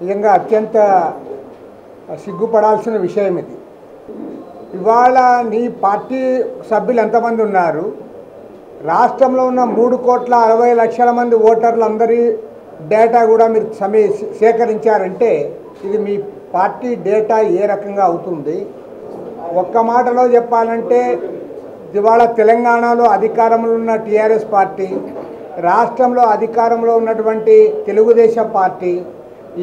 నిజంగా అత్యంత సిగ్గుపడాల్సిన విషయం ఇది. ఇవాళ నీ పార్టీ సభ్యులు ఎంతమంది ఉన్నారు? రాష్ట్రంలో ఉన్న 3,60,00,000 మంది ఓటర్లందరి డేటా కూడా మీరు సేకరించారంటే ఇది మీ పార్టీ డేటా ఏ రకంగా అవుతుంది? ఒక్క మాటలో చెప్పాలంటే ఇవాళ తెలంగాణలో అధికారంలో ఉన్న టీఆర్ఎస్ పార్టీ, రాష్ట్రంలో అధికారంలో ఉన్నటువంటి తెలుగుదేశం పార్టీ,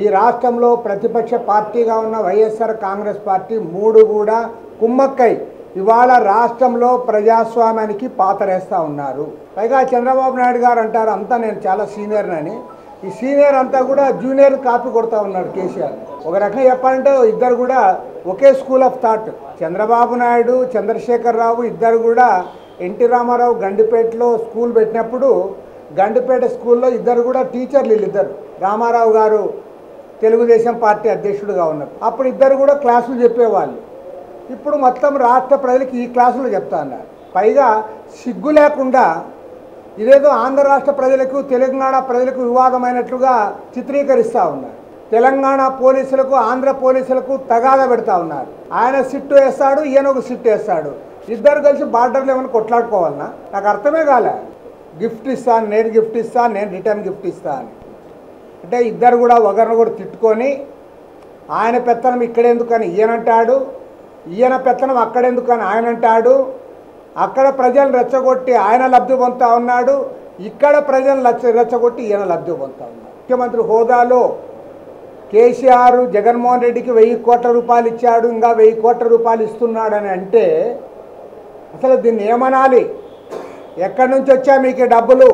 ఈ రాష్ట్రంలో ప్రతిపక్ష పార్టీగా ఉన్న వైఎస్ఆర్ కాంగ్రెస్ పార్టీ మూడు కూడా కుమ్మక్కై ఇవాళ రాష్ట్రంలో ప్రజాస్వామ్యానికి పాతరేస్తూ ఉన్నారు. పైగా చంద్రబాబు నాయుడు గారు అంటారు అంతా నేను చాలా సీనియర్నని. ఈ సీనియర్ అంతా కూడా జూనియర్ కాపీ కొడతా ఉన్నాడు కేసీఆర్. ఒక రకంగా చెప్పాలంటే ఇద్దరు కూడా ఒకే school of thought. Chandrababu Naidu, Chandrasekhar Rao ఇద్దరు కూడా ఎన్టీ రామారావు గండిపేటలో స్కూల్ పెట్టినప్పుడు గండిపేట స్కూల్లో ఇద్దరు కూడా టీచర్లు. వీళ్ళిద్దరు రామారావు గారు తెలుగుదేశం పార్టీ అధ్యక్షుడిగా ఉన్నారు. అప్పుడు ఇద్దరు కూడా క్లాసులు చెప్పేవాళ్ళు. ఇప్పుడు మొత్తం రాష్ట్ర ప్రజలకు ఈ క్లాసులు చెప్తా ఉన్నారు. పైగా సిగ్గు లేకుండా ఇదేదో ఆంధ్ర రాష్ట్ర ప్రజలకు తెలంగాణ ప్రజలకు వివాదమైనట్లుగా చిత్రీకరిస్తూ ఉన్నారు. తెలంగాణ పోలీసులకు ఆంధ్ర పోలీసులకు తగాదా పెడతా ఉన్నారు. ఆయన సిట్టు వేస్తాడు, ఈయన ఒక సిట్టు వేస్తాడు. ఇద్దరు కలిసి బార్డర్లో ఏమైనా కొట్లాడుకోవాలన్నా నాకు అర్థమే కాలే. గిఫ్ట్ ఇస్తాను, నేను గిఫ్ట్ ఇస్తాను, నేను రిటర్న్ గిఫ్ట్ ఇస్తాను అంటే ఇద్దరు కూడా ఒకరినొకరు తిట్టుకొని ఆయన పెత్తనం ఇక్కడెందుకని ఈయనంటాడు, ఈయన పెత్తనం అక్కడెందుకని ఆయన అంటాడు. అక్కడ ప్రజలను రెచ్చగొట్టి ఆయన లబ్ధి పొందుతూ ఉన్నాడు, ఇక్కడ ప్రజలను రెచ్చగొట్టి ఈయన లబ్ధి పొందుతూ ఉన్నాడు. ముఖ్యమంత్రి హోదాలో కేసీఆర్ జగన్మోహన్ రెడ్డికి 1,000 కోట్ల రూపాయలు ఇచ్చాడు, ఇంకా 1,000 కోట్ల రూపాయలు ఇస్తున్నాడని అంటే అసలు దీన్ని ఏమనాలి? ఎక్కడి నుంచి వచ్చా మీకు డబ్బులు?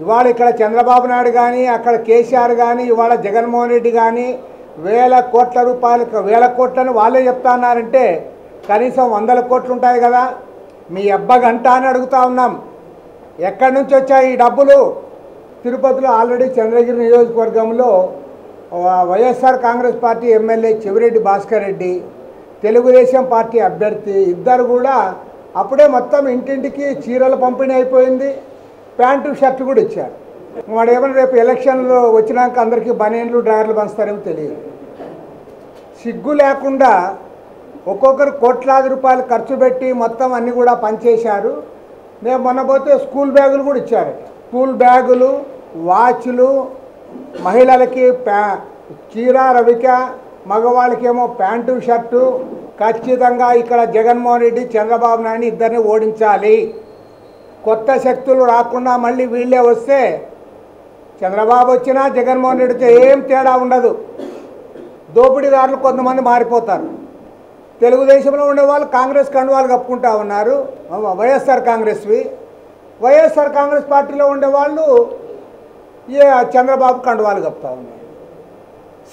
ఇవాళ ఇక్కడ చంద్రబాబు నాయుడు కానీ, అక్కడ కేసీఆర్ కానీ, ఇవాళ జగన్మోహన్ రెడ్డి కానీ 1,000 కోట్ల రూపాయలు 1,000 కోట్లని వాళ్ళే చెప్తా ఉన్నారంటే కనీసం 100 కోట్లు ఉంటాయి కదా. మీ అబ్బ గంట అని అడుగుతా ఉన్నాం. ఎక్కడి నుంచి వచ్చాయి ఈ డబ్బులు? తిరుపతిలో ఆల్రెడీ చంద్రగిరి నియోజకవర్గంలో YSR Congress party MLA Chevireddy Bhaskar Reddy, Telugu Desam party అభ్యర్థి ఇద్దరు కూడా అప్పుడే మొత్తం ఇంటింటికి చీరలు పంపిణీ అయిపోయింది, ప్యాంటు షర్టు కూడా ఇచ్చారు. వాడు ఏమైనా రేపు ఎలక్షన్లు వచ్చినాక అందరికీ బనీన్లు డ్రైవర్లు పంచుతారేమో తెలియదు. సిగ్గు లేకుండా ఒక్కొక్కరు కోట్లాది రూపాయలు ఖర్చు పెట్టి మొత్తం అన్నీ కూడా పనిచేశారు. మేము మొన్న పోతే స్కూల్ బ్యాగులు కూడా ఇచ్చారు. స్కూల్ బ్యాగులు, వాచ్లు, మహిళలకి చీర రవిక, మగవాళ్ళకేమో ప్యాంటు షర్టు. ఖచ్చితంగా ఇక్కడ జగన్మోహన్ రెడ్డి చంద్రబాబు నాయుడు ఇద్దరిని ఓడించాలి. కొత్త శక్తులు రాకుండా మళ్ళీ వీళ్ళే వస్తే చంద్రబాబు వచ్చినా జగన్మోహన్ రెడ్డి వచ్చే ఏం తేడా ఉండదు. దోపిడీదారులు కొంతమంది మారిపోతారు. తెలుగుదేశంలో ఉండేవాళ్ళు కాంగ్రెస్ కండువాలు కప్పుకుంటా ఉన్నారు, వైఎస్ఆర్ కాంగ్రెస్వి. వైఎస్ఆర్ కాంగ్రెస్ పార్టీలో ఉండేవాళ్ళు చంద్రబాబు కండువాలు కప్పుతా ఉన్నారు.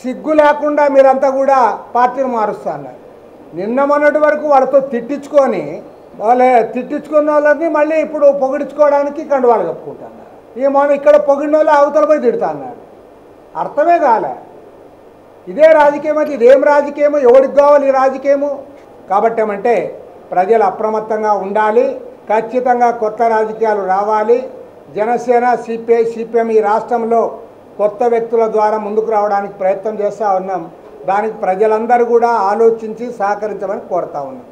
సిగ్గు లేకుండా మీరంతా కూడా పార్టీని మారుస్తా ఉన్నారు. నిన్న మొన్నటి వరకు వాళ్ళతో తిట్టించుకున్న వాళ్ళని మళ్ళీ ఇప్పుడు పొగిడించుకోవడానికి కండువాలు కప్పుకుంటున్నారు. మనం ఇక్కడ పొగిడిన వాళ్ళు అవతల పోయి తిడుతా అన్నారు. అర్థమే కాలే. ఇదే రాజకీయం అయితే ఇదేం రాజకీయమో, ఎవరికి కావాలి ఈ రాజకీయము? కాబట్టి ఏమంటే ప్రజలు అప్రమత్తంగా ఉండాలి. ఖచ్చితంగా కొత్త రాజకీయాలు రావాలి. జనసేన, సిపిఐ, సిపిఎం ఈ రాష్ట్రంలో కొత్త వ్యక్తుల ద్వారా ముందుకు రావడానికి ప్రయత్నం చేస్తూ ఉన్నాం. దానికి ప్రజలందరూ కూడా ఆలోచించి సహకరించమని కోరుతా ఉన్నాం.